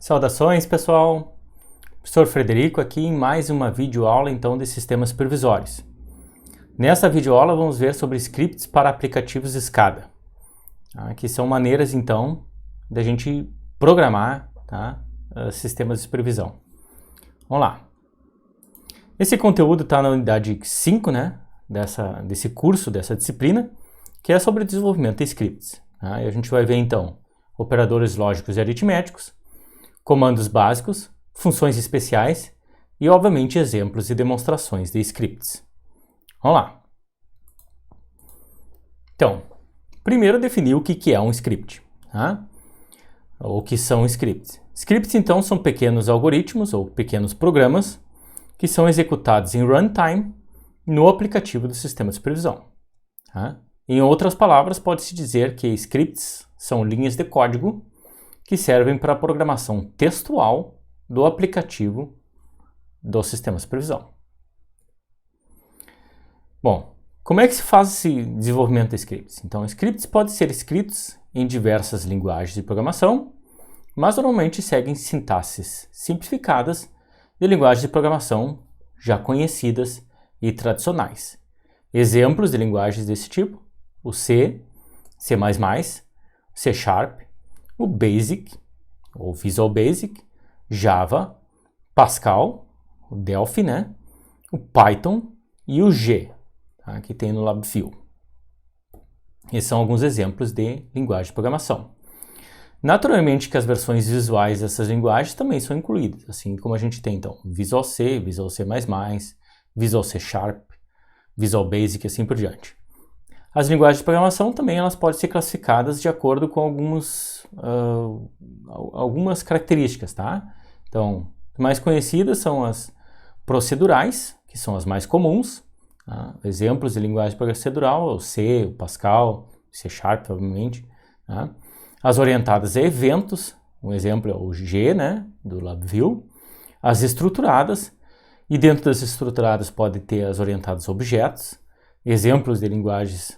Saudações, pessoal! Professor Frederico aqui em mais uma videoaula então de sistemas previsórios. Nesta videoaula vamos ver sobre scripts para aplicativos SCADA, que são maneiras então da gente programar sistemas de previsão. Vamos lá. Esse conteúdo está na unidade 5, desse curso, dessa disciplina, que é sobre desenvolvimento de scripts. E a gente vai ver então operadores lógicos e aritméticos, comandos básicos, funções especiais e, obviamente, exemplos e demonstrações de scripts. Vamos lá. Então, primeiro definir o que é um script. O que são scripts. Scripts, então, são pequenos algoritmos ou pequenos programas que são executados em runtime no aplicativo do sistema de previsão. Em outras palavras, pode-se dizer que scripts são linhas de código que servem para a programação textual do aplicativo do sistema de previsão. Bom, como é que se faz esse desenvolvimento de scripts? Então, scripts podem ser escritos em diversas linguagens de programação, mas normalmente seguem sintaxes simplificadas de linguagens de programação já conhecidas e tradicionais. Exemplos de linguagens desse tipo: o C, C++, C#, o Basic, ou Visual Basic, Java, Pascal, o Delphi, o Python e o G, que tem no LabVIEW. Esses são alguns exemplos de linguagem de programação. Naturalmente que as versões visuais dessas linguagens também são incluídas, assim como a gente tem então Visual C, Visual C++, Visual C#, Visual Basic e assim por diante. As linguagens de programação também elas podem ser classificadas de acordo com algumas características, Então, as mais conhecidas são as procedurais, que são as mais comuns. Exemplos de linguagem procedural, o C, o Pascal, o C#, obviamente. As orientadas a eventos, um exemplo é o G, do LabVIEW. As estruturadas, e dentro das estruturadas pode ter as orientadas a objetos. Exemplos de linguagens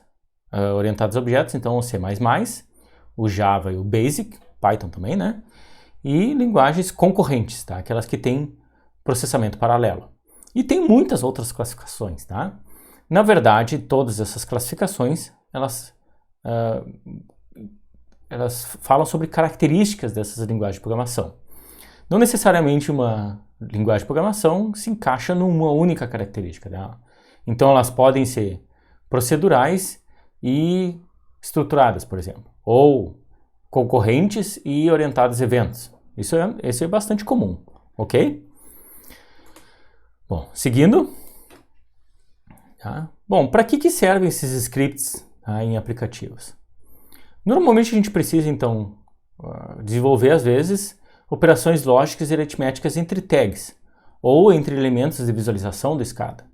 orientadas a objetos, então o C++, o Java e o Basic, Python também, E linguagens concorrentes, aquelas que têm processamento paralelo. E tem muitas outras classificações, Na verdade, todas essas classificações, elas falam sobre características dessas linguagens de programação. Não necessariamente uma linguagem de programação se encaixa numa única característica, Então elas podem ser procedurais e estruturadas, por exemplo, ou concorrentes e orientadas a eventos. Isso é bastante comum, ok? Bom, seguindo. Bom, para que servem esses scripts em aplicativos? Normalmente a gente precisa, então, desenvolver, às vezes, operações lógicas e aritméticas entre tags, ou entre elementos de visualização do SCADA.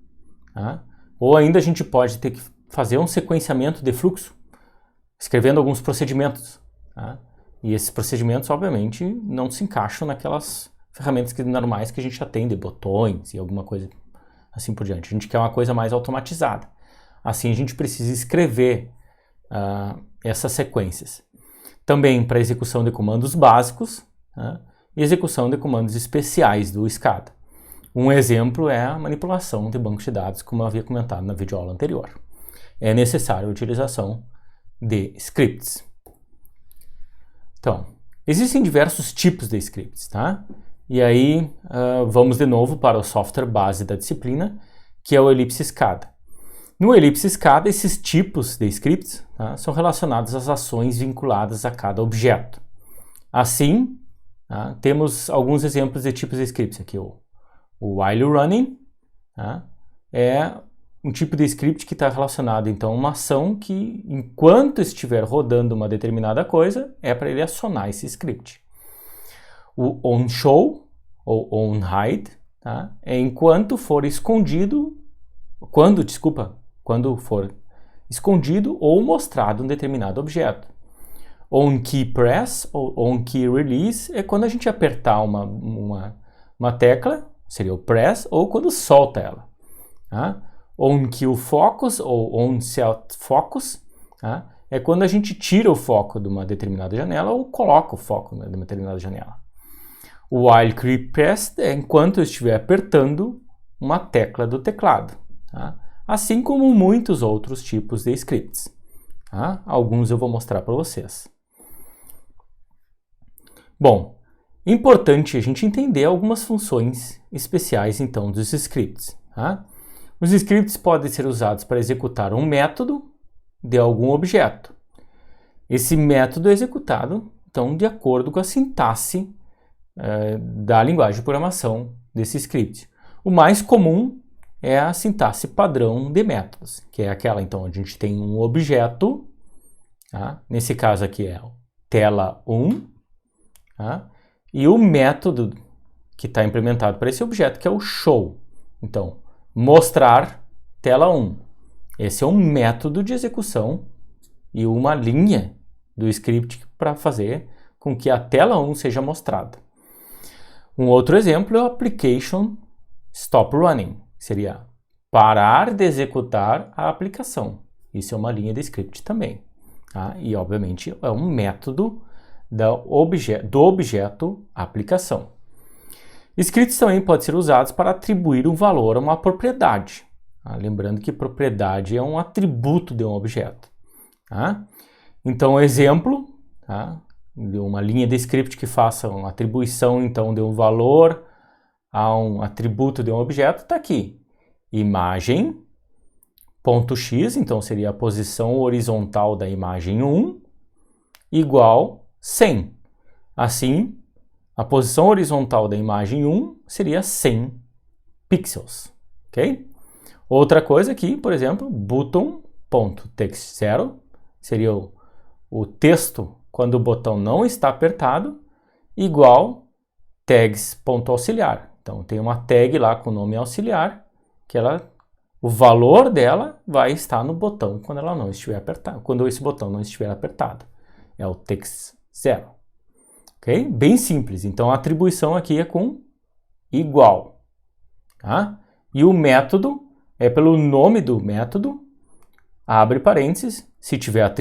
Ou ainda a gente pode ter que fazer um sequenciamento de fluxo, escrevendo alguns procedimentos. E esses procedimentos, obviamente, não se encaixam naquelas ferramentas normais que a gente já tem, de botões e alguma coisa assim por diante. A gente quer uma coisa mais automatizada. Assim, a gente precisa escrever essas sequências. Também para execução de comandos básicos e execução de comandos especiais do SCADA. Um exemplo é a manipulação de bancos de dados, como eu havia comentado na videoaula anterior. É necessária a utilização de scripts. Então, existem diversos tipos de scripts, E aí, vamos de novo para o software base da disciplina, que é o Ellipse SCADA. No Ellipse SCADA, esses tipos de scripts são relacionados às ações vinculadas a cada objeto. Assim, temos alguns exemplos de tipos de scripts aqui. O while running é um tipo de script que está relacionado então a uma ação que, enquanto estiver rodando uma determinada coisa, é para ele acionar esse script. O onShow ou onHide é enquanto for escondido, quando for escondido ou mostrado um determinado objeto. OnKeyPress ou OnKeyRelease é quando a gente apertar uma tecla, seria o press, ou quando solta ela. OnKillFocus ou OnSetFocus é quando a gente tira o foco de uma determinada janela ou coloca o foco de uma determinada janela. O while key pressed é enquanto eu estiver apertando uma tecla do teclado. Tá? Assim como muitos outros tipos de scripts. Tá? Alguns eu vou mostrar para vocês. Bom, importante a gente entender algumas funções especiais então dos scripts. Tá? Os scripts podem ser usados para executar um método de algum objeto. Esse método é executado então de acordo com a sintaxe da linguagem de programação desse script. O mais comum é a sintaxe padrão de métodos, que é aquela então onde a gente tem um objeto, tá? Nesse caso aqui é tela1, tá? E o método que está implementado para esse objeto que é o show. Então, mostrar tela1. Esse é um método de execução e uma linha do script para fazer com que a tela1 seja mostrada. Um outro exemplo é o application stop running, seria parar de executar a aplicação. Isso é uma linha de script também. Tá? E, obviamente, é um método do objeto aplicação. Scripts também podem ser usados para atribuir um valor a uma propriedade. Tá? Lembrando que propriedade é um atributo de um objeto. Tá? Então, exemplo, tá? De uma linha de script que faça uma atribuição então, de um valor a um atributo de um objeto está aqui. Imagem, ponto x, então seria a posição horizontal da imagem 1, igual 100. Assim, a posição horizontal da imagem 1 seria 100 pixels. Ok? Outra coisa aqui, por exemplo, button.text0 seria o texto quando o botão não está apertado, igual tags.auxiliar. Então, tem uma tag lá com o nome auxiliar, que o valor dela vai estar no botão quando ela não estiver apertada, quando esse botão não estiver apertado. É o text0. Ok? Bem simples. Então, a atribuição aqui é com igual. Tá? E o método é pelo nome do método, abre parênteses, se tiver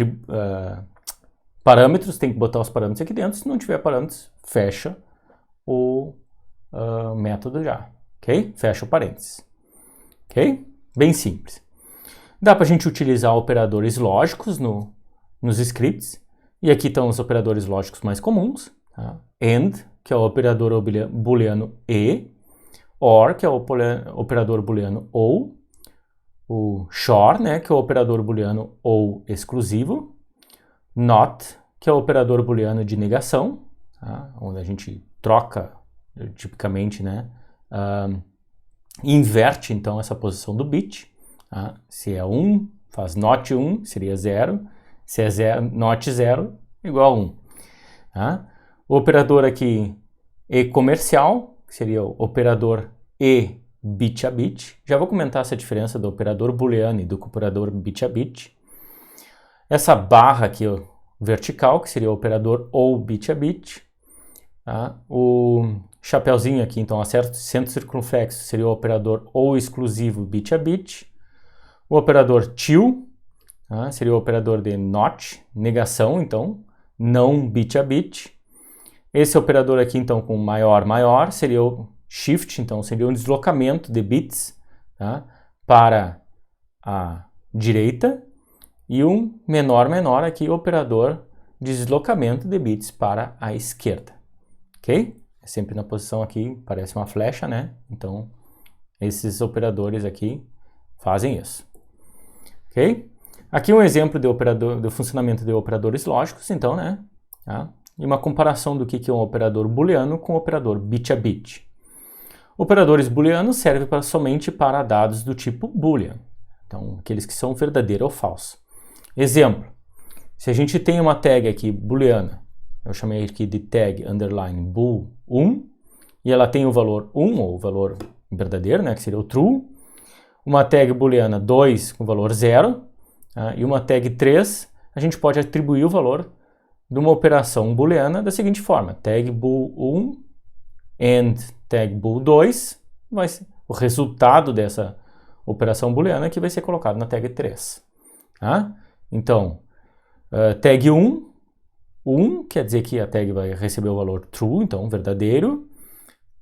parâmetros, tem que botar os parâmetros aqui dentro. Se não tiver parâmetros, fecha o método já. Ok? Fecha o parênteses. Ok? Bem simples. Dá para a gente utilizar operadores lógicos nos scripts. E aqui estão os operadores lógicos mais comuns. Tá? AND, que é o operador booleano e. OR, que é o operador booleano ou. O SHOR, né, que é o operador booleano ou exclusivo. NOT, que é o operador booleano de negação, tá? Onde a gente troca, tipicamente, né, inverte então essa posição do bit. Tá? Se é 1, faz NOT 1, seria 0. Se é 0, NOT 0, igual a 1. Tá? O operador aqui E comercial, que seria o operador E bit a bit. Já vou comentar essa diferença do operador booleano e do operador bit a bit. Essa barra aqui vertical, que seria o operador ou bit a bit. Tá? O chapeuzinho aqui, então, acento circunflexo, seria o operador ou exclusivo bit a bit. O operador till, tá? Seria o operador de not, negação, então, não bit a bit. Esse operador aqui, então, com maior, seria o shift, então, seria um deslocamento de bits, tá? Para a direita. E um menor aqui, o operador de deslocamento de bits para a esquerda. Ok? É sempre na posição aqui, parece uma flecha, né? Então, esses operadores aqui fazem isso. Ok? Aqui um exemplo do funcionamento de operadores lógicos, então, né? Tá? E uma comparação do que é um operador booleano com o operador bit a bit. Operadores booleanos servem somente para dados do tipo boolean. Então, aqueles que são verdadeiro ou falso. Exemplo, se a gente tem uma tag aqui booleana, eu chamei aqui de tag underline bool1, e ela tem o valor 1, ou o valor verdadeiro, né, que seria o true, uma tag booleana 2 com valor 0, tá, e uma tag 3, a gente pode atribuir o valor de uma operação booleana da seguinte forma, tag bool1 and tag bool2, vai ser o resultado dessa operação booleana que vai ser colocado na tag 3. Tá? Então, tag 1 quer dizer que a tag vai receber o valor true, então verdadeiro,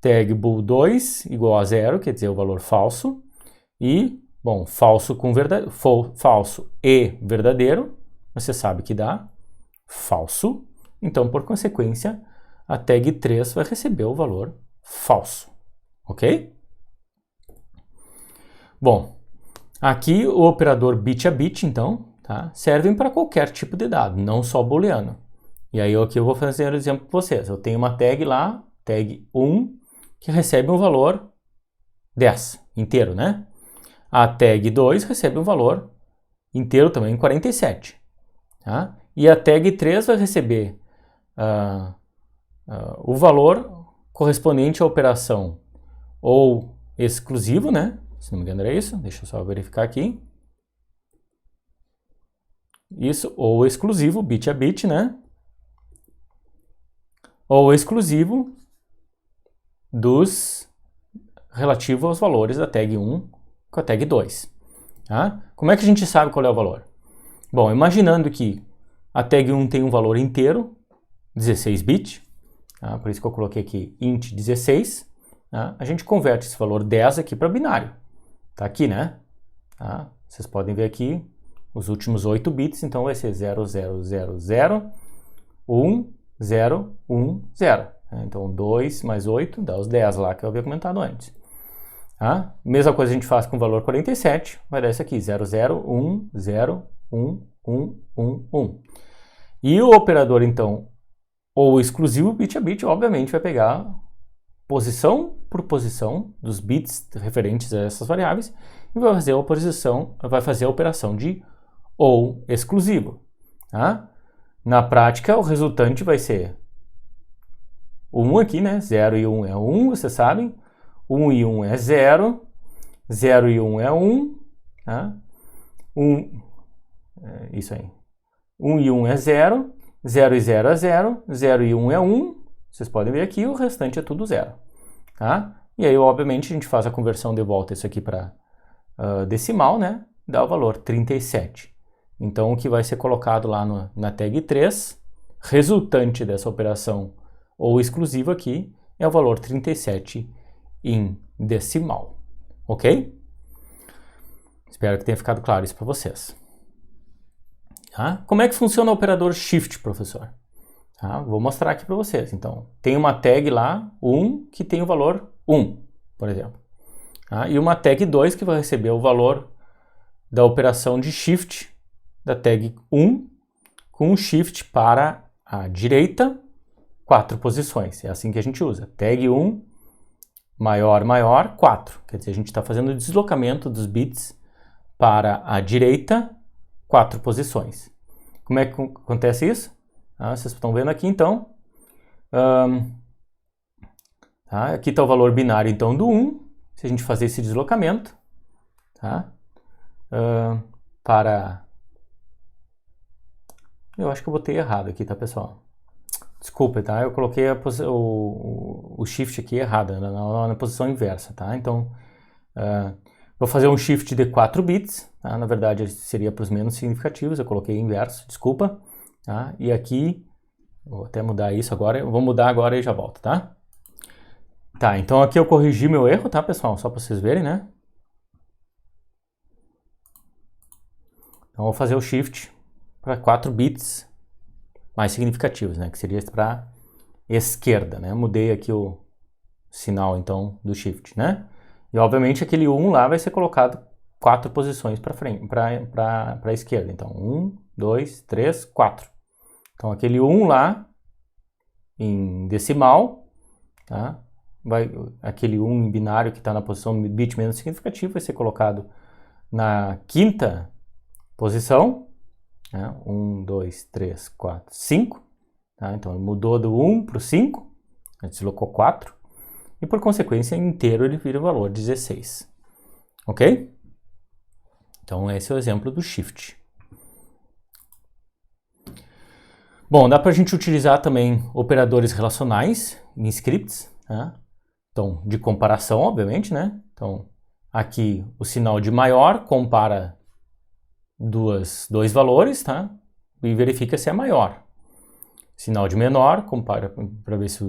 tag bool2 igual a 0, quer dizer, o valor falso. E, bom, falso e verdadeiro, você sabe que dá falso. Então, por consequência, a tag 3 vai receber o valor falso, ok? Bom, aqui o operador bit a bit, então, tá, servem para qualquer tipo de dado, não só booleano. E aí aqui eu vou fazer um exemplo para vocês. Eu tenho uma tag lá, tag 1, que recebe um valor 10, inteiro, né? A tag 2 recebe um valor inteiro também, 47. Tá? E a tag 3 vai receber o valor correspondente à operação ou exclusivo, né? Se não me engano era isso, deixa eu só verificar aqui. Isso, ou exclusivo, bit a bit, né? Ou exclusivo dos relativo aos valores da tag 1 com a tag 2. Tá? Como é que a gente sabe qual é o valor? Bom, imaginando que a tag 1 tem um valor inteiro, 16 bits, tá? Por isso que eu coloquei aqui int 16, tá? A gente converte esse valor 10 aqui para binário. Tá aqui, né? Tá? Vocês podem ver aqui os últimos 8 bits, então vai ser 0, 0, 0, 0, 1, 0, 1, 0. Então 2 mais 8 dá os 10 lá que eu havia comentado antes. Tá? Mesma coisa a gente faz com o valor 47, vai dar isso aqui, 0, 0, 1, 0, 1, 1, 1, 1. E o operador, então, ou exclusivo bit a bit, obviamente vai pegar posição por posição dos bits referentes a essas variáveis e vai fazer a operação de ou exclusivo. Tá? Na prática, o resultante vai ser 1 aqui, né? 0 e 1 é 1, vocês sabem. 1 e 1 é 0. 0 e 1 é 1. Tá? Isso aí. 1 e 1 é 0. 0 e 0 é 0. 0 e 1 é 1. Vocês podem ver aqui, o restante é tudo 0. Tá? E aí, obviamente, a gente faz a conversão de volta isso aqui para decimal, né? Dá o valor 37. Então, o que vai ser colocado lá na tag 3, resultante dessa operação ou exclusivo aqui, é o valor 37 em decimal. Ok? Espero que tenha ficado claro isso para vocês. Tá? Como é que funciona o operador shift, professor? Tá? Vou mostrar aqui para vocês. Então, tem uma tag lá, 1, que tem o valor 1, por exemplo. Tá? E uma tag 2 que vai receber o valor da operação de shift da tag 1 com um shift para a direita, 4 posições. É assim que a gente usa. Tag 1, maior, maior, 4. Quer dizer, a gente está fazendo o deslocamento dos bits para a direita, 4 posições. Como é que acontece isso? Vocês estão vendo aqui, então. Aqui está o valor binário, então, do 1. Se a gente fazer esse deslocamento, tá? Eu acho que eu botei errado aqui, tá, pessoal? Desculpa, tá? Eu coloquei o shift aqui errado, na posição inversa, tá? Então, vou fazer um shift de 4 bits, tá? Na verdade, seria para os menos significativos, eu coloquei inverso, desculpa. Tá? E aqui, vou até mudar isso agora, eu vou mudar agora e já volto, tá? Tá, então aqui eu corrigi meu erro, tá, pessoal? Só para vocês verem, né? Então, vou fazer o shift para 4 bits mais significativos, né? Que seria para esquerda, né? Mudei aqui o sinal, então, do shift, né? E, obviamente, aquele 1 lá vai ser colocado 4 posições para frente, para a esquerda. Então, 1, 2, 3, 4. Então, aquele 1 lá, em decimal, tá? Aquele 1 em binário que está na posição bit menos significativo vai ser colocado na quinta posição. 1, 2, 3, 4, 5. Tá? Então, mudou do 1 para o 5, deslocou 4. E, por consequência, inteiro ele vira o valor 16. Ok? Então, esse é o exemplo do shift. Bom, dá para a gente utilizar também operadores relacionais em scripts. Tá? Então, de comparação, obviamente, né? Então, aqui o sinal de maior compara dois valores, tá? E verifica se é maior. Sinal de menor compara para ver se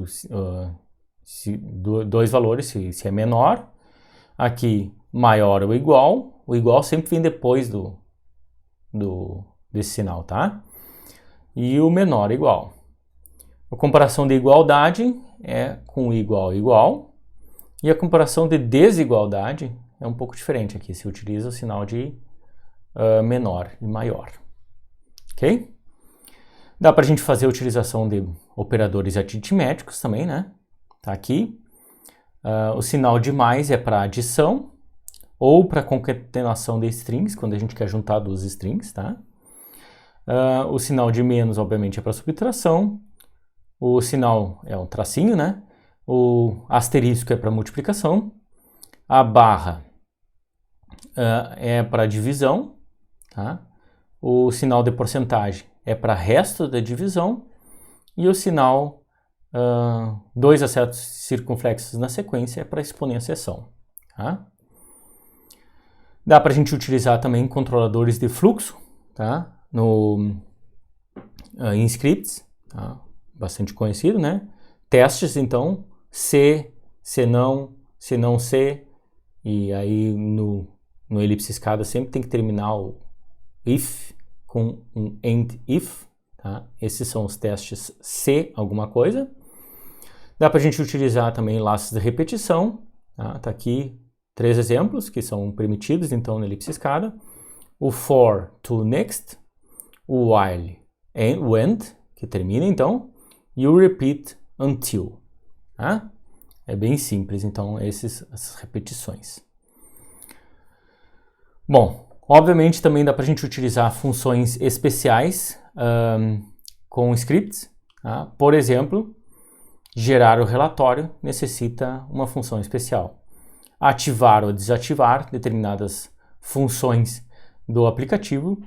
dois valores, se é menor. Aqui, maior ou igual. O igual sempre vem depois desse sinal, tá? E o menor igual. A comparação de igualdade é com igual igual. E a comparação de desigualdade é um pouco diferente aqui. Se utiliza o sinal de menor e maior. Ok? Dá para a gente fazer a utilização de operadores aritméticos também, né? Tá aqui. O sinal de mais é para adição ou para concatenação de strings, quando a gente quer juntar duas strings, tá? O sinal de menos, obviamente, é para subtração. O sinal é um tracinho, né? O asterisco é para multiplicação. A barra é para divisão, tá? O sinal de porcentagem é para resto da divisão. E o sinal 2 acertos circunflexos na sequência é para exponenciação, tá? Dá para a gente utilizar também controladores de fluxo, tá? Em scripts, tá? Bastante conhecido, né? Testes, então, se não, se, e aí no elipse escada sempre tem que terminar o if com um end if, tá? Esses são os testes se alguma coisa. Dá para a gente utilizar também laços de repetição, tá? Tá aqui 3 exemplos que são permitidos, então, na elipse escada. O for to next, o while and o end, que termina, então, e o repeat until, tá? É bem simples, então, essas repetições. Bom, obviamente também dá para a gente utilizar funções especiais com scripts, tá? Por exemplo, gerar o relatório necessita uma função especial. Ativar ou desativar determinadas funções do aplicativo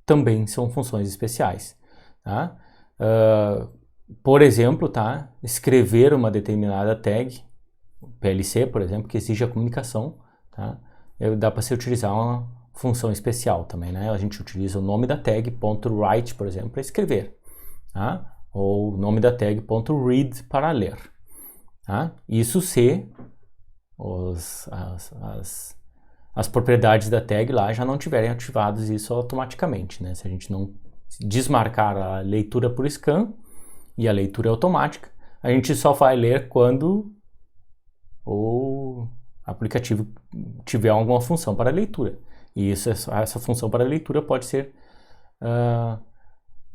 também são funções especiais, tá? Por exemplo, tá? Escrever uma determinada tag, PLC, por exemplo, que exige a comunicação, tá? Dá para se utilizar uma função especial também, né? A gente utiliza o nome da tag .write, por exemplo, para escrever, tá? Ou o nome da tag .read para ler, tá? Isso se as propriedades da tag lá já não tiverem ativados isso automaticamente, né? Se a gente não desmarcar a leitura por scan e a leitura automática, a gente só vai ler quando o aplicativo tiver alguma função para leitura. E essa função para leitura pode ser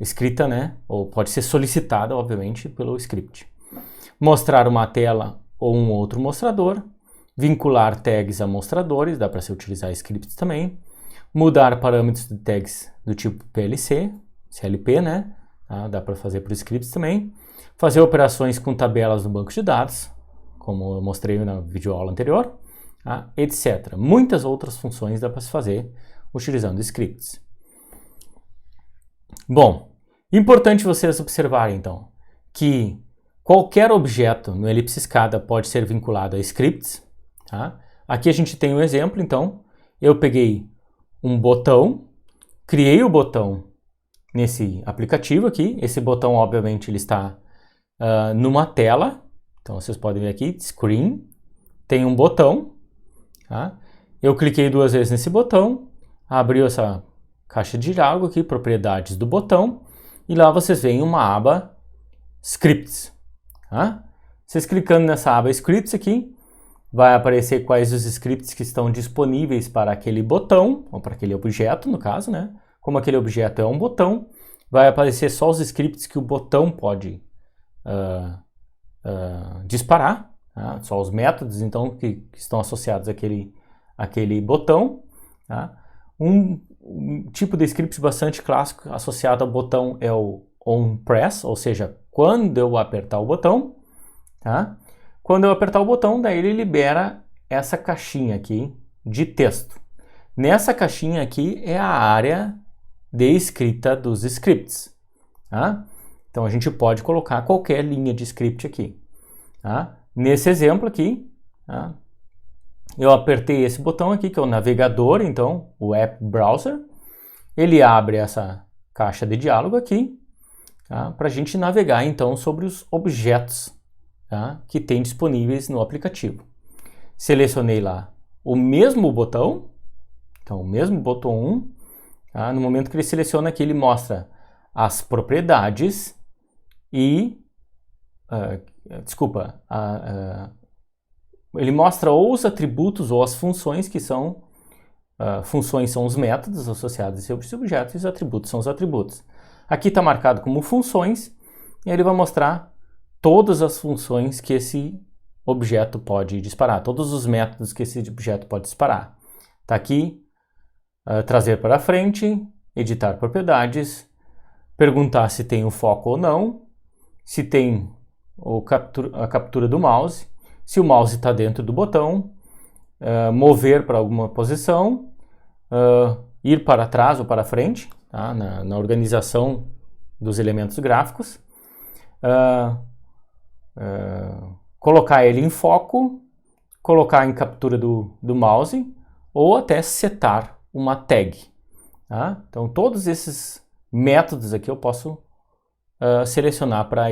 escrita, né? Ou pode ser solicitada, obviamente, pelo script. Mostrar uma tela ou um outro mostrador. Vincular tags a mostradores, dá para se utilizar scripts também. Mudar parâmetros de tags do tipo PLC, CLP, né? Dá para fazer por scripts também. Fazer operações com tabelas no banco de dados, como eu mostrei na videoaula anterior, etc. Muitas outras funções dá para se fazer utilizando scripts. Bom, importante vocês observarem, então, que qualquer objeto no elipse escada pode ser vinculado a scripts. Tá? Aqui a gente tem um exemplo, então, eu peguei um botão, criei o botão nesse aplicativo aqui, esse botão, obviamente, ele está numa tela, então vocês podem ver aqui, screen, tem um botão, tá? Eu cliquei 2 vezes nesse botão, abriu essa caixa de diálogo aqui, propriedades do botão, e lá vocês veem uma aba scripts, tá? Vocês clicando nessa aba scripts aqui, vai aparecer quais os scripts que estão disponíveis para aquele botão, ou para aquele objeto, no caso, né? Como aquele objeto é um botão, vai aparecer só os scripts que o botão pode disparar, tá? Só os métodos, então, que estão associados àquele botão, tá? Um tipo de script bastante clássico associado ao botão é o onPress, ou seja, quando eu apertar o botão, tá? Quando eu apertar o botão, daí ele libera essa caixinha aqui de texto. Nessa caixinha aqui é a área de escrita dos scripts, tá? Então a gente pode colocar qualquer linha de script aqui, tá? Nesse exemplo aqui, tá? Eu apertei esse botão aqui, que é o navegador, então, o App Browser. Ele abre essa caixa de diálogo aqui, tá? Para a gente navegar, então, sobre os objetos tá, que tem disponíveis no aplicativo. Selecionei lá o mesmo botão, então o mesmo botão 1, tá, no momento que ele seleciona aqui, ele mostra as propriedades e, ele mostra ou os atributos ou as funções que são, funções são os métodos associados a esse objeto e os atributos são os atributos. Aqui está marcado como funções e ele vai mostrar todas as funções que esse objeto pode disparar, todos os métodos que esse objeto pode disparar. Está aqui, trazer para frente, editar propriedades, perguntar se tem o foco ou não, se tem a captura do mouse, se o mouse está dentro do botão, mover para alguma posição, ir para trás ou para frente, tá? na organização dos elementos gráficos, colocar ele em foco, colocar em captura do mouse ou até setar uma tag. Tá? Então todos esses métodos aqui eu posso selecionar para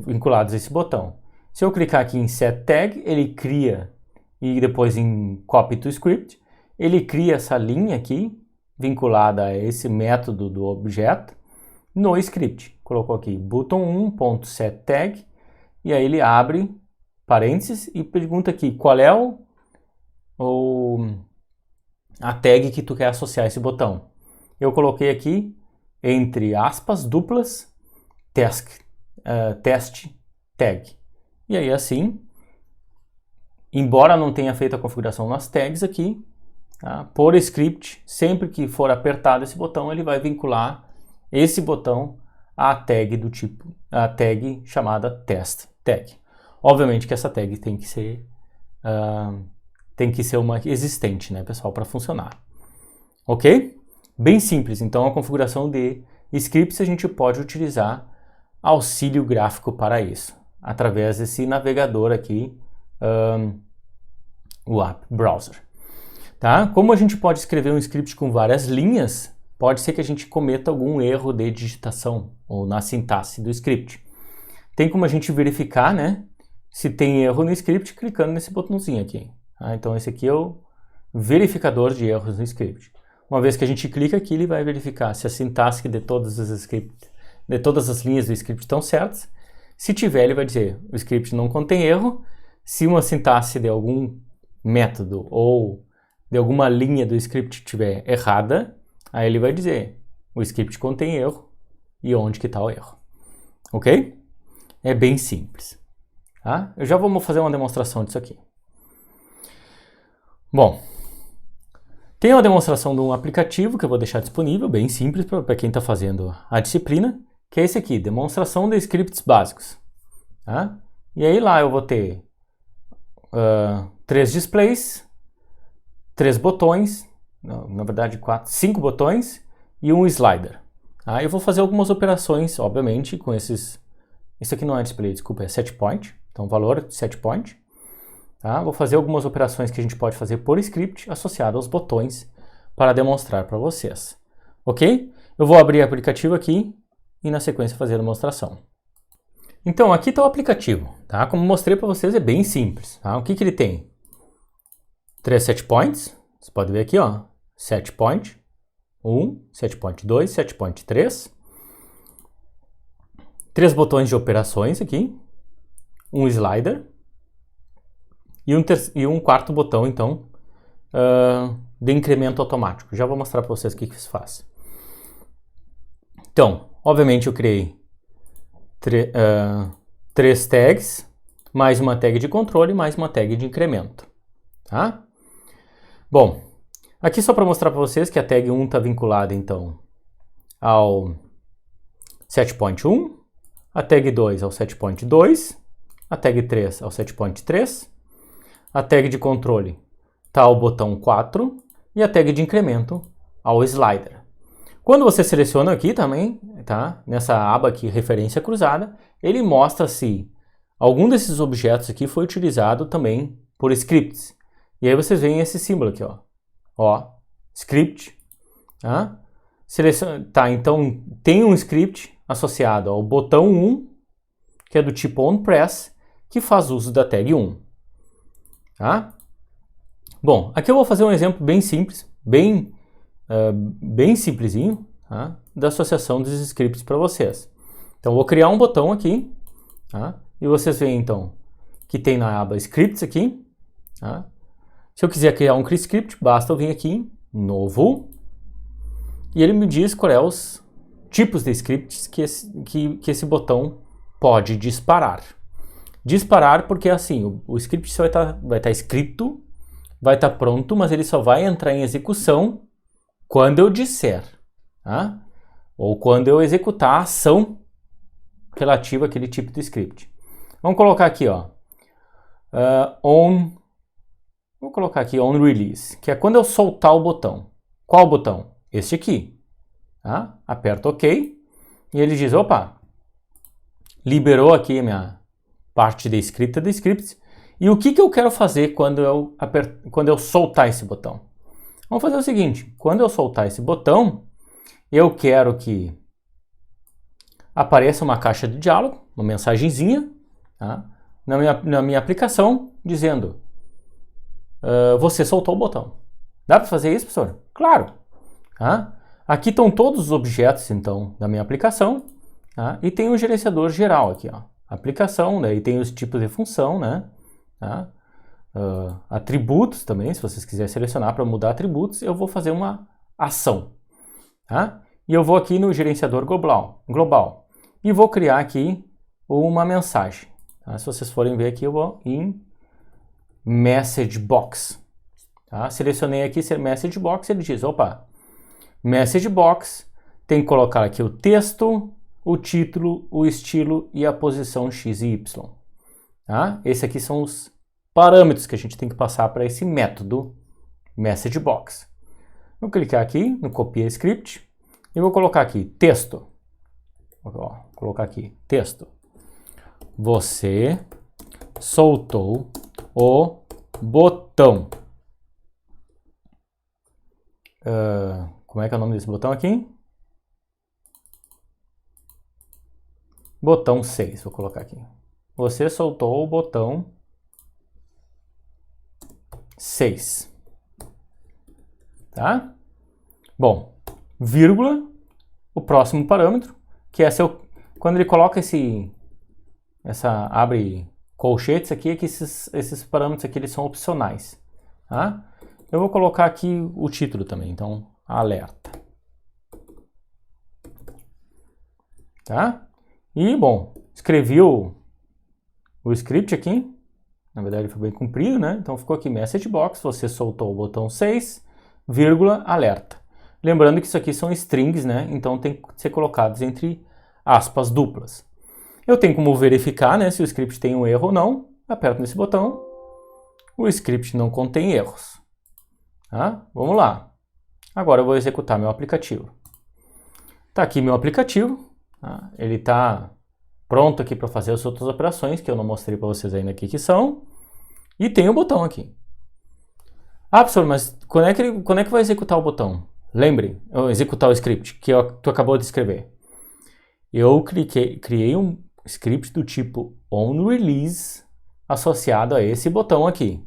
vinculados a esse botão. Se eu clicar aqui em Set Tag, ele cria, e depois em Copy to Script, ele cria essa linha aqui, vinculada a esse método do objeto, no script. Colocou aqui button1.setTag, e aí ele abre parênteses e pergunta aqui qual é a tag que tu quer associar a esse botão. Eu coloquei aqui, entre aspas, duplas, test tag. E aí assim, embora não tenha feito a configuração nas tags aqui, tá, por script, sempre que for apertado esse botão, ele vai vincular esse botão à tag do tipo, a tag chamada test tag. Obviamente que essa tag tem que ser uma existente, né, pessoal, para funcionar. Ok? Bem simples. Então a configuração de scripts a gente pode utilizar auxílio gráfico para isso, através desse navegador aqui, o App Browser. Tá? Como a gente pode escrever um script com várias linhas, pode ser que a gente cometa algum erro de digitação ou na sintaxe do script. Tem como a gente verificar, né, se tem erro no script clicando nesse botãozinho aqui. Tá? Então esse aqui é o verificador de erros no script. Uma vez que a gente clica aqui, ele vai verificar se a sintaxe de todas as linhas do script estão certas. Se tiver, ele vai dizer, o script não contém erro. Se uma sintaxe de algum método ou de alguma linha do script estiver errada, aí ele vai dizer, o script contém erro e onde que está o erro. Ok? É bem simples. Tá? Eu já vou fazer uma demonstração disso aqui. Bom, tem uma demonstração de um aplicativo que eu vou deixar disponível, bem simples para quem está fazendo a disciplina, que é esse aqui, demonstração de scripts básicos. Tá? E aí lá eu vou ter 3 displays, 3 botões, na verdade 5 botões e um slider. Tá? Eu vou fazer algumas operações, obviamente, com esses... Isso aqui não é display, desculpa, é set point, então valor set point. Tá? Vou fazer algumas operações que a gente pode fazer por script associado aos botões para demonstrar para vocês. Ok? Eu vou abrir o aplicativo aqui e na sequência fazer a demonstração. Então aqui está o aplicativo. Tá? Como mostrei para vocês, é bem simples. Tá? O que ele tem? 3 set points. Você pode ver aqui, ó, set point 1, set point 2, set point 3. 3 botões de operações aqui. Um slider. E um quarto botão, então, de incremento automático. Já vou mostrar para vocês o que isso faz. Então, obviamente eu criei 3 tags, mais uma tag de controle, mais uma tag de incremento. Tá? Bom, aqui só para mostrar para vocês que a tag 1 está vinculada, então, ao setPoint 1, a tag 2 ao setPoint 2, a tag 3 ao setPoint 3, a tag de controle está ao botão 4 e a tag de incremento ao slider. Quando você seleciona aqui também, tá? Nessa aba aqui, referência cruzada, ele mostra se algum desses objetos aqui foi utilizado também por scripts. E aí vocês veem esse símbolo aqui, ó, script, tá? Tá, então tem um script associado ao botão 1 que é do tipo onPress, que faz uso da tag 1. Tá? Bom, aqui eu vou fazer um exemplo bem simples, bem simplesinho, tá? Da associação dos scripts para vocês. Então, eu vou criar um botão aqui, tá? E vocês veem, então, que tem na aba Scripts aqui. Tá? Se eu quiser criar um script, basta eu vir aqui em Novo, e ele me diz quais são os tipos de scripts que esse botão pode disparar. Disparar porque, assim, o script só vai estar escrito, vai estar pronto, mas ele só vai entrar em execução quando eu disser, tá? Ou quando eu executar a ação relativa àquele tipo de script. Vamos colocar aqui, ó, vou colocar aqui on release, que é quando eu soltar o botão. Qual botão? Este aqui. Tá? Aperto OK e ele diz, opa, liberou aqui a minha parte de escrita de scripts. E o que eu quero fazer quando eu soltar esse botão? Vamos fazer o seguinte, quando eu soltar esse botão, eu quero que apareça uma caixa de diálogo, uma mensagenzinha, tá? na minha aplicação, dizendo, você soltou o botão. Dá para fazer isso, professor? Claro! Tá? Aqui estão todos os objetos, então, da minha aplicação, tá? E tem o gerenciador geral aqui, ó. Aplicação, daí tem os tipos de função, né? Tá? Atributos também, se vocês quiserem selecionar para mudar atributos, eu vou fazer uma ação. Tá? E eu vou aqui no gerenciador global e vou criar aqui uma mensagem. Tá? Se vocês forem ver aqui, eu vou em Message Box. Tá? Selecionei aqui Message Box, ele diz, opa, Message Box tem que colocar aqui o texto, o título, o estilo e a posição X e Y. Tá? Esses aqui são os parâmetros que a gente tem que passar para esse método Message Box. Vou clicar aqui no Copia Script e vou colocar aqui texto. Vou colocar aqui texto. Você soltou o botão. Como é que é o nome desse botão aqui? Botão 6, vou colocar aqui. Você soltou o botão 6. Tá? Bom, vírgula, o próximo parâmetro, que é quando ele coloca abre colchetes aqui, é que esses parâmetros aqui eles são opcionais. Tá? Eu vou colocar aqui o título também, então, alerta. Tá? E, bom, escrevi o script aqui. Na verdade, ele foi bem comprido, né? Então, ficou aqui Message Box, você soltou o botão 6, vírgula, alerta. Lembrando que isso aqui são strings, né? Então, tem que ser colocados entre aspas duplas. Eu tenho como verificar, né, se o script tem um erro ou não. Aperto nesse botão. O script não contém erros. Tá? Vamos lá. Agora eu vou executar meu aplicativo. Tá aqui meu aplicativo. Tá? Ele está pronto aqui para fazer as outras operações, que eu não mostrei para vocês ainda aqui que são. E tem o botão aqui. Ah, professor, mas quando é que vai executar o botão? Lembre, executar o script que tu acabou de escrever. Eu criei um script do tipo onRelease associado a esse botão aqui.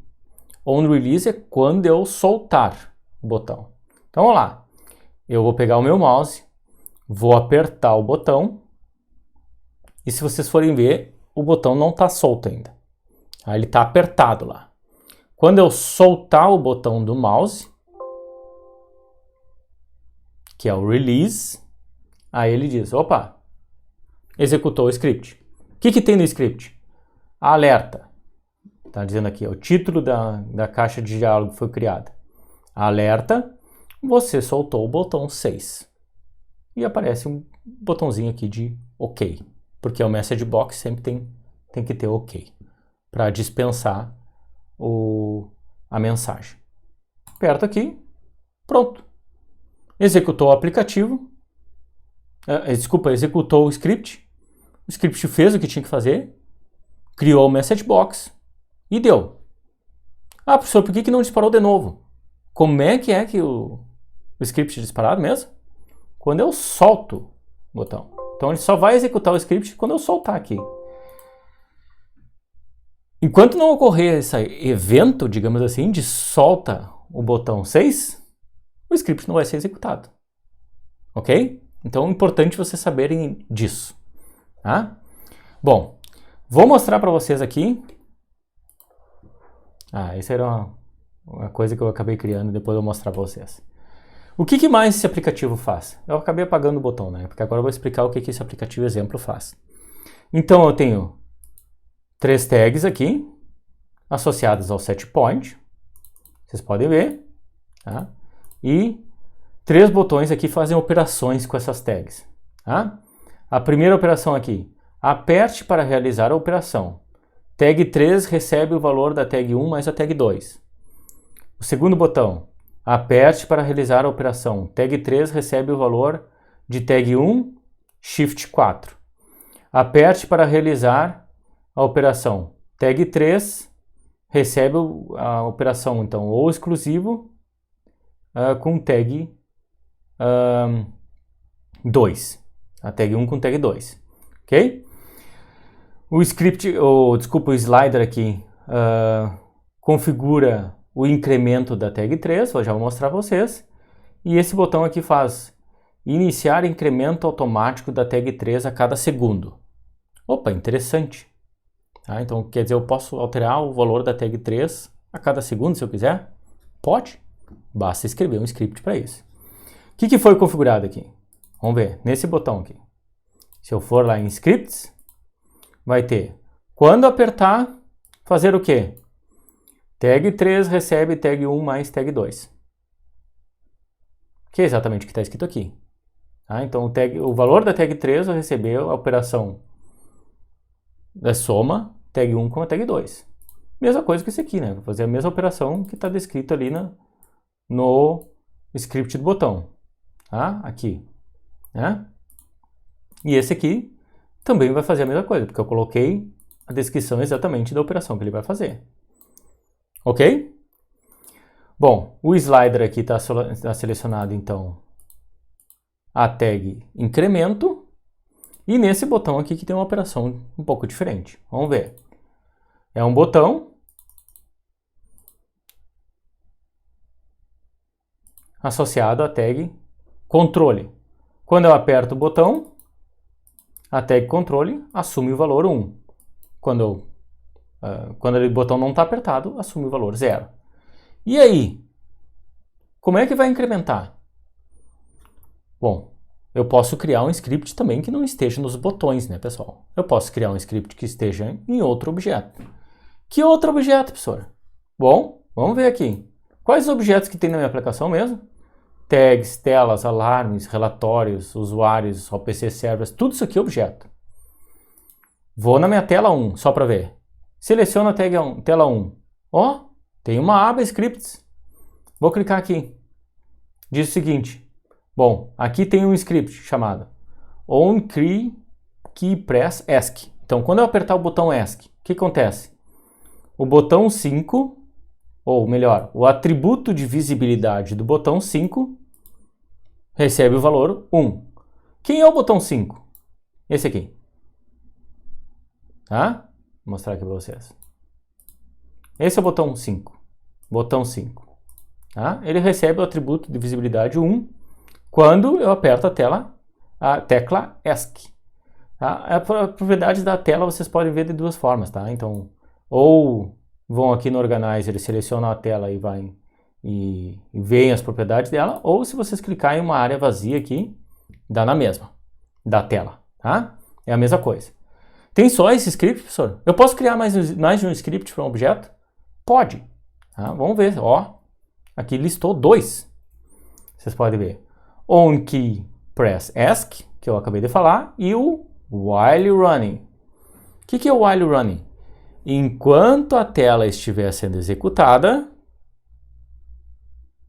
OnRelease é quando eu soltar o botão. Então, vamos lá. Eu vou pegar o meu mouse, vou apertar o botão, e se vocês forem ver, o botão não está solto ainda. Ele está apertado lá. Quando eu soltar o botão do mouse, que é o Release, aí ele diz, opa, executou o script. O que tem no script? Alerta. Está dizendo aqui, o título da caixa de diálogo foi criada. Alerta, você soltou o botão 6. E aparece um botãozinho aqui de OK. Porque o Message Box sempre tem que ter OK. Para dispensar a mensagem. Aperto aqui, pronto. Executou o aplicativo. Executou o script. O script fez o que tinha que fazer. Criou o Message Box. E deu. Ah, professor, por que não disparou de novo? Como é que o script é disparado mesmo? Quando eu solto o botão. Então ele só vai executar o script quando eu soltar aqui. Enquanto não ocorrer esse evento, digamos assim, de solta o botão 6, o script não vai ser executado. Ok? Então é importante vocês saberem disso. Tá? Bom, vou mostrar para vocês aqui. Essa era uma coisa que eu acabei criando, depois eu vou mostrar para vocês. O que mais esse aplicativo faz? Eu acabei apagando o botão, né? Porque agora eu vou explicar o que esse aplicativo exemplo faz. Então eu tenho 3 tags aqui, associadas ao setPoint. Vocês podem ver. Tá? E 3 botões aqui fazem operações com essas tags. Tá? A primeira operação aqui, aperte para realizar a operação. Tag 3 recebe o valor da tag 1 mais a tag 2. O segundo botão, aperte para realizar a operação. Tag 3 recebe o valor de tag 1, Shift 4. Aperte para realizar a operação. Tag 3 recebe a operação, então, ou exclusivo com tag 2. A tag 1 com tag 2. Ok? O script, o slider aqui configura o incremento da tag 3, eu já vou mostrar para vocês. E esse botão aqui faz iniciar incremento automático da tag 3 a cada segundo. Opa, interessante. Tá? Então, quer dizer, eu posso alterar o valor da tag 3 a cada segundo, se eu quiser? Pode. Basta escrever um script para isso. O que foi configurado aqui? Vamos ver, nesse botão aqui. Se eu for lá em Scripts, vai ter, quando apertar, fazer o quê? Tag 3 recebe tag 1 mais tag 2. Que é exatamente o que está escrito aqui. Tá? Então, o valor da tag 3 vai receber a operação da soma tag 1 com a tag 2. Mesma coisa que esse aqui, né? Vou fazer a mesma operação que está descrito ali no script do botão. Tá? Aqui. Né? E esse aqui também vai fazer a mesma coisa, porque eu coloquei a descrição exatamente da operação que ele vai fazer. Ok? Bom, o slider aqui está selecionado, então, a tag incremento. E nesse botão aqui que tem uma operação um pouco diferente. Vamos ver. É um botão associado à tag controle. Quando eu aperto o botão, a tag controle assume o valor 1. Quando o botão não está apertado, assume o valor 0. E aí? Como é que vai incrementar? Bom, eu posso criar um script também que não esteja nos botões, né, pessoal? Eu posso criar um script que esteja em outro objeto. Que outro objeto, professor? Bom, vamos ver aqui. Quais objetos que tem na minha aplicação mesmo? Tags, telas, alarmes, relatórios, usuários, OPC servers, tudo isso aqui é objeto. Vou na minha tela 1, só para ver. Seleciono a tela 1. Ó, tem uma aba scripts. Vou clicar aqui. Diz o seguinte. Bom, aqui tem um script chamado onKeyPressAsk. Então, quando eu apertar o botão ASK, o que acontece? O botão 5, ou melhor, o atributo de visibilidade do botão 5 recebe o valor 1. Quem é o botão 5? Esse aqui. Tá? Vou mostrar aqui para vocês. Esse é o botão 5. Botão 5. Tá? Ele recebe o atributo de visibilidade 1 quando eu aperto a tecla ESC. Tá? A propriedade da tela vocês podem ver de duas formas. Tá? Então, ou vão aqui no Organize, ele seleciona a tela e vai e veem as propriedades dela, ou se vocês clicarem em uma área vazia aqui, dá na mesma, da tela. Tá? É a mesma coisa. Tem só esse script, professor? Eu posso criar mais de um script para um objeto? Pode. Tá? Vamos ver. Ó, aqui listou 2. Vocês podem ver. onKeyPressAsk, que eu acabei de falar, e o while running. O que é o while running? Enquanto a tela estiver sendo executada,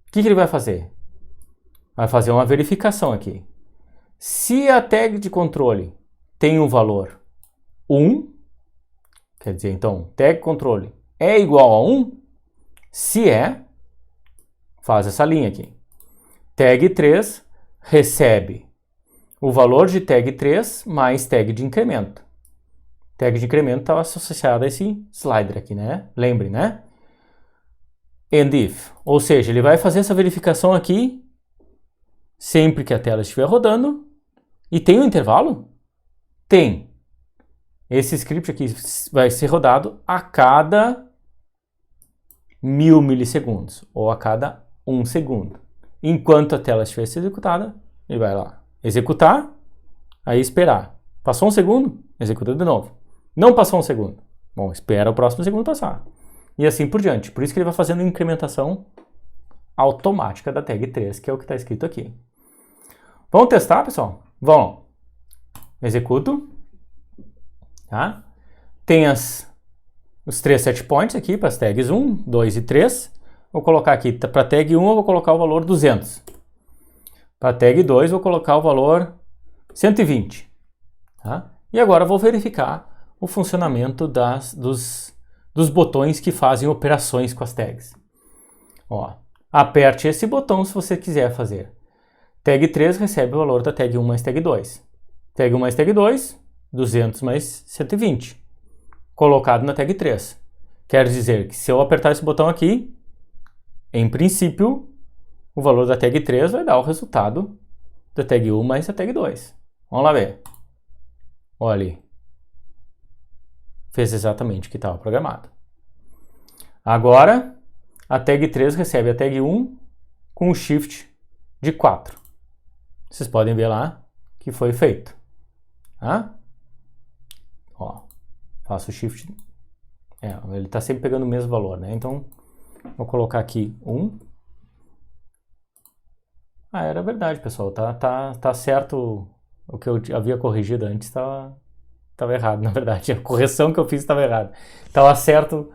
o que ele vai fazer? Vai fazer uma verificação aqui. Se a tag de controle tem um valor 1, quer dizer, então, tag controle é igual a 1, se é, faz essa linha aqui. Tag 3 recebe o valor de tag 3 mais tag de incremento. Tag de incremento estava associada a esse slider aqui, né? Lembre, né? And if, ou seja, ele vai fazer essa verificação aqui sempre que a tela estiver rodando. E tem um intervalo? Tem. Esse script aqui vai ser rodado a cada 1000 milissegundos, ou a cada 1 segundo. Enquanto a tela estiver sendo executada, ele vai lá executar, aí esperar. Passou um segundo, executa de novo. Não passou um segundo. Bom, espera o próximo segundo passar. E assim por diante. Por isso que ele vai fazendo incrementação automática da tag 3, que é o que está escrito aqui. Vamos testar, pessoal? Vamos. Executo. Tá? Tem os 3 set points aqui para as tags 1, 2 e 3. Vou colocar aqui, para a tag 1 eu vou colocar o valor 200. Para a tag 2 eu vou colocar o valor 120. Tá? E agora eu vou verificar o funcionamento dos botões que fazem operações com as tags. Ó, aperte esse botão se você quiser fazer. Tag 3 recebe o valor da tag 1 mais tag 2. Tag 1 mais tag 2, 200 mais 120. Colocado na tag 3. Quer dizer que se eu apertar esse botão aqui, em princípio, o valor da tag 3 vai dar o resultado da tag 1 mais a tag 2. Vamos lá ver. Olha ali. Fez exatamente o que estava programado. Agora, a tag 3 recebe a tag 1 com o shift de 4. Vocês podem ver lá que foi feito. Tá? Ó, faço o shift. Ele está sempre pegando o mesmo valor, né? Então, vou colocar aqui 1. Era verdade, pessoal. Tá certo. O que eu havia corrigido antes estava errado, na verdade. A correção que eu fiz estava errada. Estava certo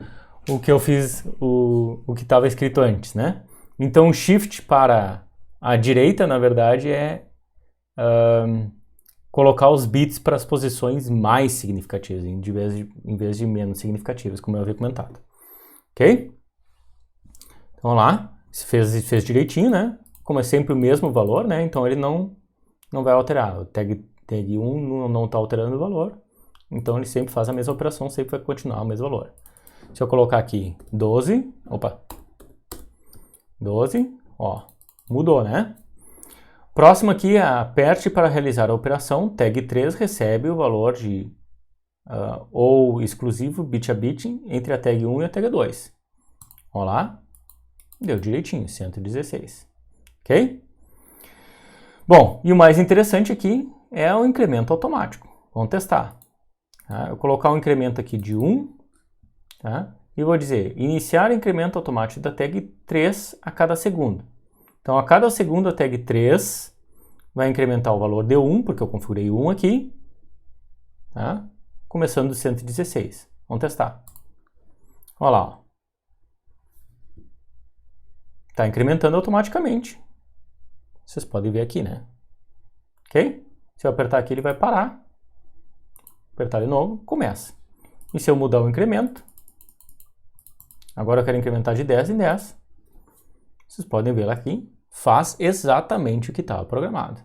o que eu fiz, o que estava escrito antes, né? Então, o shift para a direita, na verdade, é colocar os bits para as posições mais significativas, em vez de menos significativas, como eu havia comentado. Ok? Então, vamos lá. Fez direitinho, né? Como é sempre o mesmo valor, né? Então, ele não vai alterar. O tag 1 não está alterando o valor. Então, ele sempre faz a mesma operação, sempre vai continuar o mesmo valor. Se eu colocar aqui 12, 12, ó, mudou, né? Próximo aqui, aperte para realizar a operação. Tag 3 recebe o valor de ou exclusivo bit a bit entre a tag 1 e a tag 2. Olha lá, deu direitinho, 116. Ok? Bom, e o mais interessante aqui é o incremento automático. Vamos testar. Tá? Eu vou colocar um incremento aqui de 1, tá? E vou dizer, iniciar incremento automático da tag 3 a cada segundo. Então, a cada segundo a tag 3 vai incrementar o valor de 1, porque eu configurei 1 aqui, tá? Começando do 116. Vamos testar. Olha lá. Está incrementando automaticamente. Vocês podem ver aqui, né? Ok? Se eu apertar aqui, ele vai parar. Apertar de novo, começa. E se eu mudar o incremento, agora eu quero incrementar de 10 em 10. Vocês podem ver aqui, faz exatamente o que estava programado.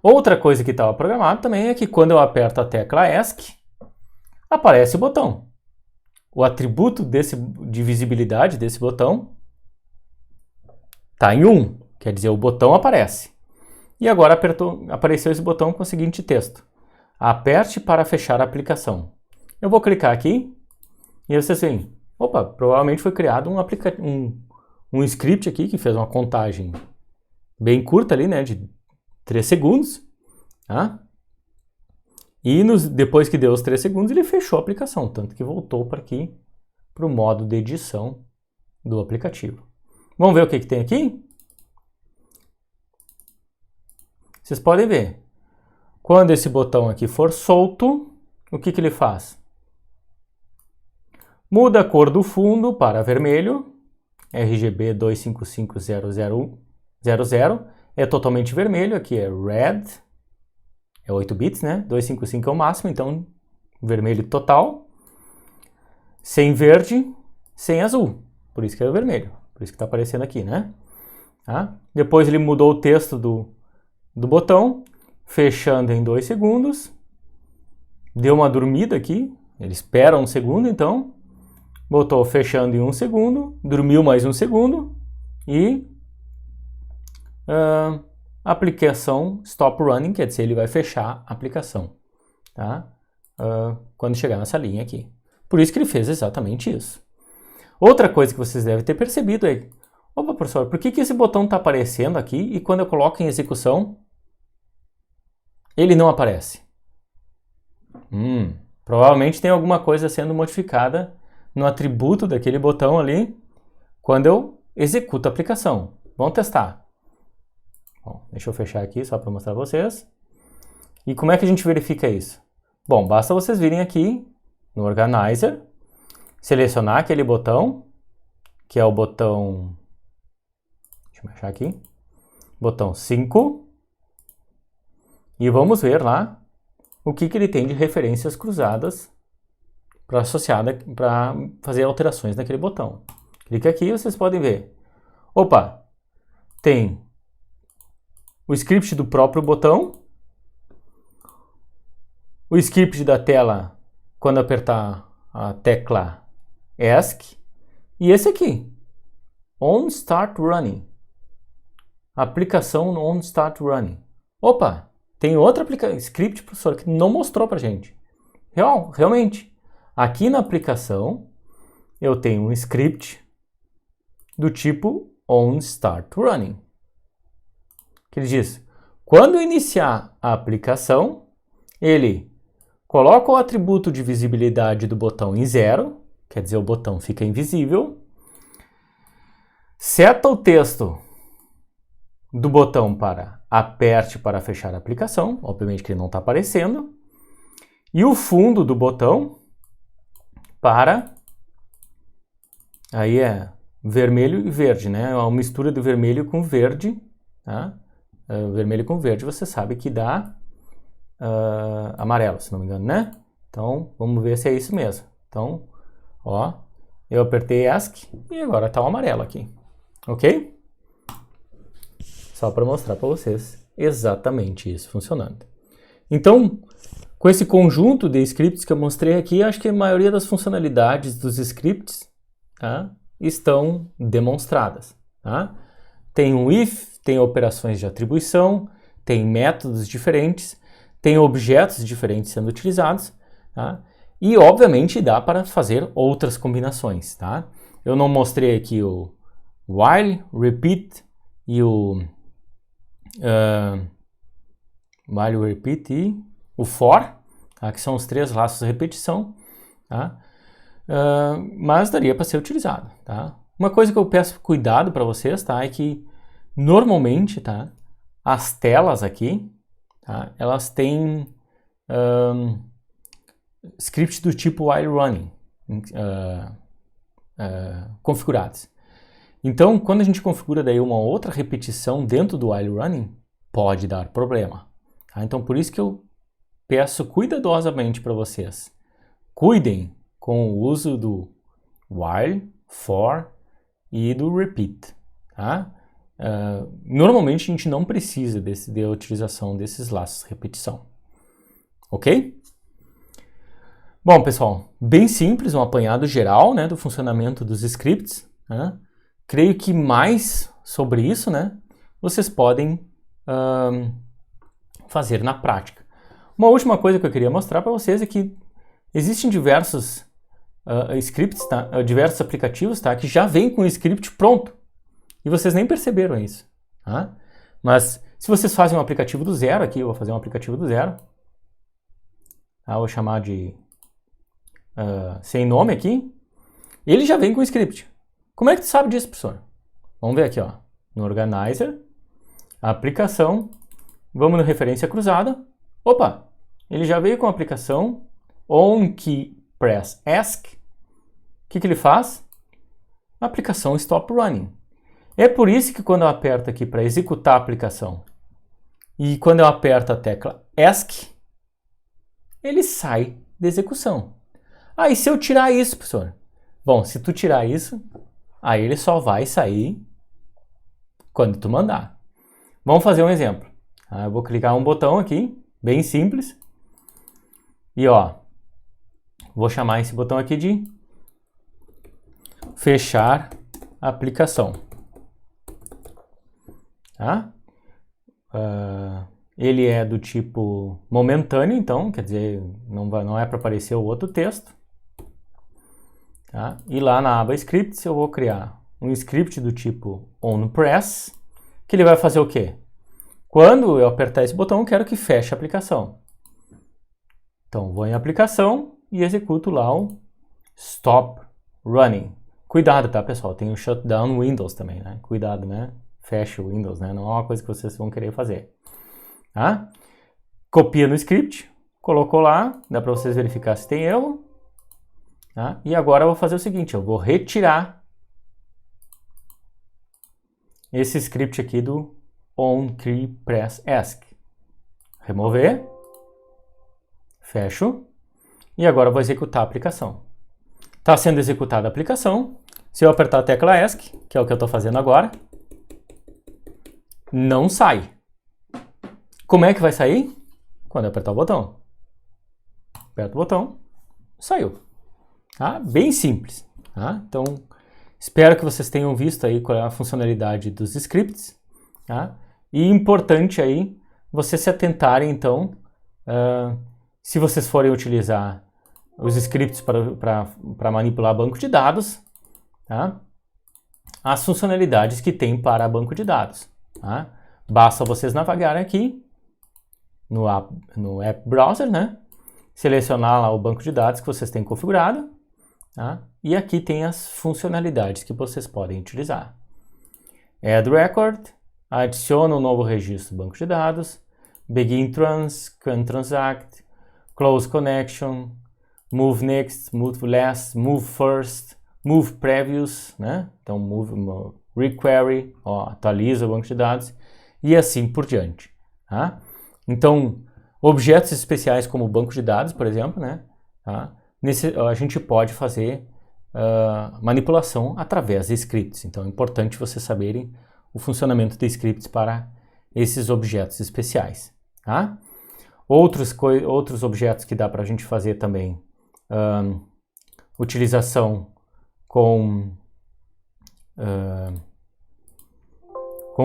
Outra coisa que estava programado também é que quando eu aperto a tecla ESC, aparece o botão. O atributo de visibilidade desse botão está em 1, quer dizer, o botão aparece. E agora apareceu esse botão com o seguinte texto. Aperte para fechar a aplicação. Eu vou clicar aqui e vocês veem, opa, provavelmente foi criado um script aqui que fez uma contagem bem curta ali, né, de 3 segundos, tá? E depois que deu os 3 segundos, ele fechou a aplicação, tanto que voltou para aqui, para o modo de edição do aplicativo. Vamos ver o que tem aqui? Vocês podem ver. Quando esse botão aqui for solto, o que ele faz? Muda a cor do fundo para vermelho, RGB 2550000, é totalmente vermelho, aqui é red, é 8 bits, né? 255 é o máximo, então vermelho total, sem verde, sem azul, por isso que é o vermelho, por isso que está aparecendo aqui, né? Tá? Depois ele mudou o texto do botão, fechando em 2 segundos, deu uma dormida aqui, ele espera 1 segundo, então, botou fechando em 1 segundo, dormiu mais 1 segundo e a aplicação stop running, quer dizer, ele vai fechar a aplicação, tá? Quando chegar nessa linha aqui. Por isso que ele fez exatamente isso. Outra coisa que vocês devem ter percebido é, opa, professor, por que esse botão está aparecendo aqui e quando eu coloco em execução, ele não aparece? Provavelmente tem alguma coisa sendo modificada no atributo daquele botão ali quando eu executo a aplicação. Vamos testar. Bom, deixa eu fechar aqui só para mostrar para vocês. E como é que a gente verifica isso? Bom, basta vocês virem aqui no Organizer, selecionar aquele botão, que é o botão, deixa eu achar aqui, botão 5, e vamos ver lá o que ele tem de referências cruzadas para fazer alterações naquele botão. Clica aqui e vocês podem ver. Opa, tem o script do próprio botão, o script da tela quando apertar a tecla ESC, e esse aqui, On Start Running, aplicação On Start Running. Opa, tem outra script, professor, que não mostrou pra gente. Realmente, aqui na aplicação, eu tenho um script do tipo On Start Running, que ele diz, quando iniciar a aplicação, ele coloca o atributo de visibilidade do botão em 0, quer dizer, o botão fica invisível, seta o texto do botão para aperte para fechar a aplicação, obviamente que ele não está aparecendo, e o fundo do botão para, aí é vermelho e verde, né? É uma mistura do vermelho com verde, tá? Vermelho com verde você sabe que dá amarelo, se não me engano, né? Então, vamos ver se é isso mesmo. Então, ó, eu apertei ESC e agora está o amarelo aqui, ok? Só para mostrar para vocês exatamente isso funcionando. Então, com esse conjunto de scripts que eu mostrei aqui, acho que a maioria das funcionalidades dos scripts, tá, estão demonstradas. Tá? Tem um if, tem operações de atribuição, tem métodos diferentes, tem objetos diferentes sendo utilizados, tá? E obviamente dá para fazer outras combinações. Tá? Eu não mostrei aqui o while, repeat e o while, repeat e o for, tá? Que são os 3 laços de repetição, tá? Mas daria para ser utilizado. Tá? Uma coisa que eu peço cuidado para vocês, tá? É que normalmente, tá? As telas aqui, tá? Elas têm scripts do tipo while running configurados. Então, quando a gente configura daí uma outra repetição dentro do while running, pode dar problema. Tá? Então, por isso que eu peço cuidadosamente para vocês, cuidem com o uso do while, for e do repeat. Tá? Normalmente a gente não precisa da utilização desses laços de repetição. Ok? Bom, pessoal, bem simples, um apanhado geral, né, do funcionamento dos scripts. Né? Creio que mais sobre isso, né, vocês podem fazer na prática. Uma última coisa que eu queria mostrar para vocês é que existem diversos scripts, tá? Diversos aplicativos, tá? Que já vêm com o script pronto e vocês nem perceberam isso. Tá? Mas se vocês fazem um aplicativo do zero, aqui eu vou fazer um aplicativo do zero, tá? Vou chamar de sem nome aqui, ele já vem com o script. Como é que tu sabe disso, professor? Vamos ver aqui, ó, no Organizer, aplicação, vamos no referência cruzada. Opa, ele já veio com a aplicação onKeyPressESC. O que ele faz? A aplicação stop running. É por isso que quando eu aperto aqui para executar a aplicação e quando eu aperto a tecla ESC, ele sai da execução. E se eu tirar isso, professor? Bom, se tu tirar isso, aí ele só vai sair quando tu mandar. Vamos fazer um exemplo. Eu vou clicar um botão aqui, bem simples. E ó, vou chamar esse botão aqui de fechar aplicação. Tá? Ele é do tipo momentâneo, então, quer dizer, não é para aparecer o outro texto. Tá? E lá na aba Scripts eu vou criar um script do tipo onPress, que ele vai fazer o quê? Quando eu apertar esse botão, eu quero que feche a aplicação. Então, vou em aplicação e executo lá o stop running. Cuidado, tá, pessoal? Tem o shutdown Windows também, né? Cuidado, né? Fecha o Windows, né? Não é uma coisa que vocês vão querer fazer. Tá? Copia no script, colocou lá, dá para vocês verificar se tem erro. Tá? E agora eu vou fazer o seguinte, eu vou retirar esse script aqui do onPress.ask. Remover, fecho, e agora eu vou executar a aplicação. Está sendo executada a aplicação. Se eu apertar a tecla ESC, que é o que eu estou fazendo agora, não sai. Como é que vai sair? Quando eu apertar o botão. Aperto o botão, saiu. Tá? Bem simples. Tá? Então, espero que vocês tenham visto aí qual é a funcionalidade dos scripts. Tá? E importante aí, vocês se atentarem então, se vocês forem utilizar os scripts para manipular banco de dados, tá? As funcionalidades que tem para banco de dados. Tá? Basta vocês navegarem aqui no App Browser, né? Selecionar lá o banco de dados que vocês têm configurado, tá? E aqui tem as funcionalidades que vocês podem utilizar. Add Record, adiciona um novo registro do banco de dados, Begin Trans, Can Transact, Close Connection, Move Next, Move Last, Move First, Move Previous, né? Então, Move Requery, ó, atualiza o banco de dados e assim por diante. Tá? Então, objetos especiais como o banco de dados, por exemplo, né? Tá? A gente pode fazer manipulação através de scripts. Então, é importante vocês saberem o funcionamento de scripts para esses objetos especiais. Tá? Outros objetos que dá para a gente fazer também, utilização com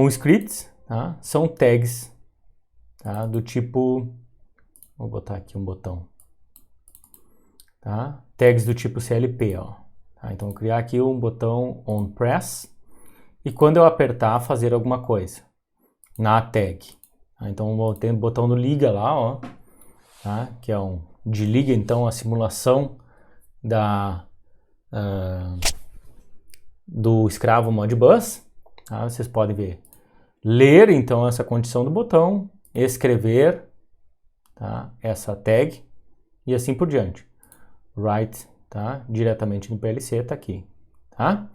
scripts, tá? São tags, tá? Do tipo, vou botar aqui um botão, tá? Tags do tipo CLP, ó. Tá? Então, vou criar aqui um botão onPress e quando eu apertar, fazer alguma coisa na tag. Tá? Então, vou ter um botão no liga lá, ó, tá? Que é um de liga, então, a simulação do escravo Modbus. Tá? Vocês podem ver. Ler, então, essa condição do botão, escrever, tá? Essa tag e assim por diante. Write, tá? Diretamente no PLC, tá aqui. Tá?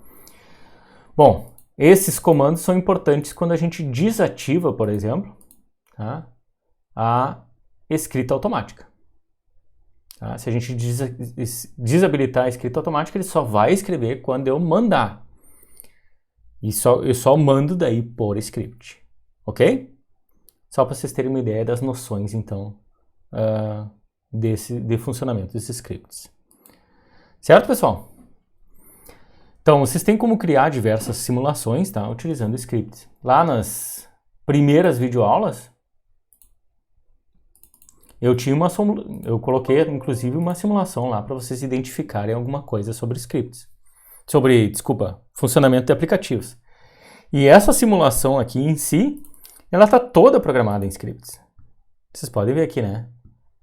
Bom, esses comandos são importantes quando a gente desativa, por exemplo, tá? A escrita automática. Tá? Se a gente desabilitar a escrita automática, ele só vai escrever quando eu mandar. Eu só mando daí por script. Ok? Só para vocês terem uma ideia das noções, então, de funcionamento desses scripts. Certo, pessoal? Então, vocês têm como criar diversas simulações, tá? Utilizando scripts. Lá nas primeiras videoaulas, eu coloquei, inclusive, uma simulação lá para vocês identificarem alguma coisa sobre scripts. Funcionamento de aplicativos. E essa simulação aqui em si, ela está toda programada em scripts. Vocês podem ver aqui, né?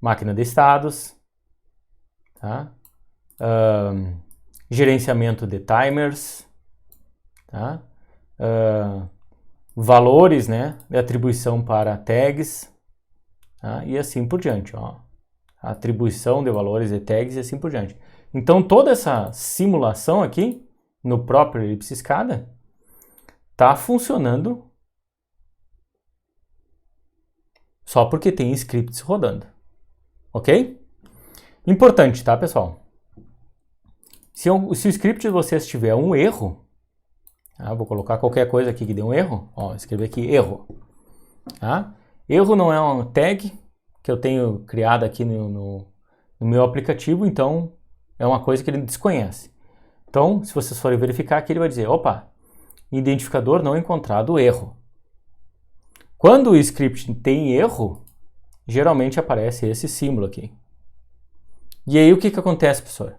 Máquina de estados, tá? Gerenciamento de timers, tá? Valores, né? De atribuição para tags, tá? E assim por diante, ó. Atribuição de valores de tags e assim por diante. Então, toda essa simulação aqui, no próprio Ellipse SCADA, está funcionando só porque tem scripts rodando. Ok? Importante, tá, pessoal? Se o script de vocês tiver um erro, vou colocar qualquer coisa aqui que dê um erro, ó, escrever aqui erro. Tá? Erro não é uma tag que eu tenho criado aqui no No meu aplicativo, então, é uma coisa que ele desconhece. Então, se vocês forem verificar aqui, ele vai dizer, opa, identificador não encontrado, erro. Quando o script tem erro, geralmente aparece esse símbolo aqui. E aí o que acontece, professor?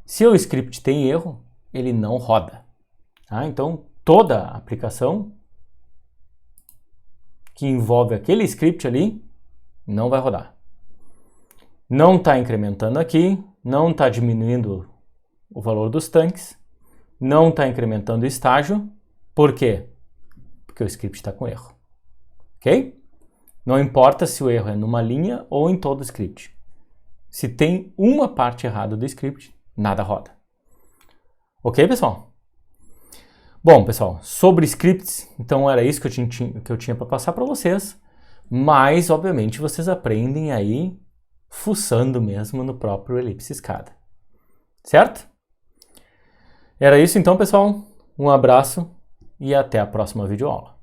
Se o script tem erro, ele não roda. Tá? Então, toda aplicação que envolve aquele script ali, não vai rodar. Não está incrementando aqui, não está diminuindo o valor dos tanques, não está incrementando o estágio. Por quê? Porque o script está com erro. Ok? Não importa se o erro é numa linha ou em todo o script. Se tem uma parte errada do script, nada roda. Ok, pessoal? Bom, pessoal, sobre scripts, então era isso que eu tinha para passar para vocês, mas, obviamente, vocês aprendem aí fuçando mesmo no próprio Ellipse Escada. Certo? Era isso então, pessoal. Um abraço e até a próxima videoaula.